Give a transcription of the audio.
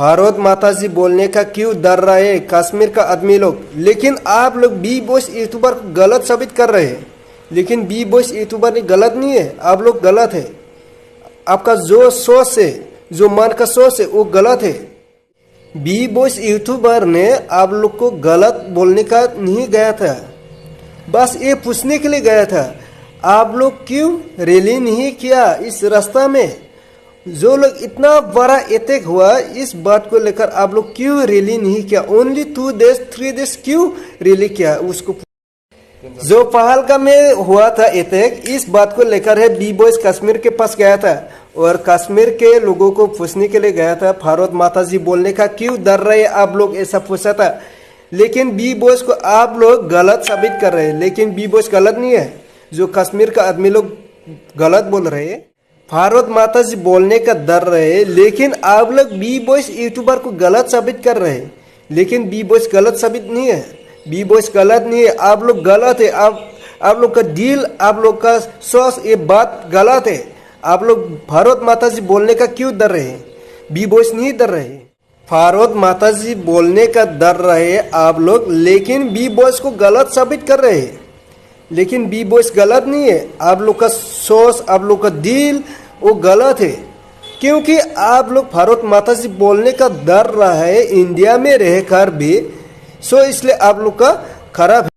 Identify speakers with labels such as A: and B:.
A: भारत माता जी बोलने का क्यों डर रहे हैं कश्मीर का आदमी लोग। लेकिन आप लोग बी बॉस यूट्यूबर को गलत साबित कर रहे हैं। लेकिन बी बॉस यूट्यूबर ने गलत नहीं है, आप लोग गलत है। आपका जो सोच है, जो मन का सोच है वो गलत है। बी बॉस यूट्यूबर ने आप लोग को गलत बोलने का नहीं गया था, बस ये पूछने के लिए गया था आप लोग क्यों रैली नहीं किया इस रास्ता में। जो लोग इतना बड़ा अटैक हुआ इस बात को लेकर आप लोग क्यों रैली नहीं किया। ओनली 2 days 3 days क्यों रैली किया उसको। जो पहलगाम में हुआ था अटैक, इस बात को लेकर है बी बॉस कश्मीर के पास गया था और कश्मीर के लोगों को पूछने के लिए गया था भारत माता जी बोलने का क्यों डर रहे आप लोग, ऐसा पूछा था। लेकिन बी बॉस को आप लोग गलत साबित कर रहे हैं। लेकिन बी बॉस गलत नहीं है, जो कश्मीर का आदमी लोग गलत बोल रहे हैं। भारत माता जी बोलने का डर रहे हैं, लेकिन आप लोग बी बॉस यूट्यूबर को गलत साबित कर रहे हैं। लेकिन बी बॉस गलत साबित नहीं है, बी बॉस गलत नहीं है, आप लोग गलत है। आप लोग का दिल, आप लोग का सोच, ये बात गलत है। आप लोग भारत माता जी बोलने का क्यों डर रहे हैं, बी बॉस नहीं डर रहे। भारत माता जी बोलने का डर रहे आप लोग, लेकिन बी बॉस को गलत साबित कर रहे हैं। लेकिन बी बॉस गलत नहीं है, आप लोग का सोच, आप लोग का दिल वो गलत है। क्योंकि आप लोग भारत माता जी बोलने का डर रहा है इंडिया में रहकर भी, सो इसलिए आप लोग का खराब है।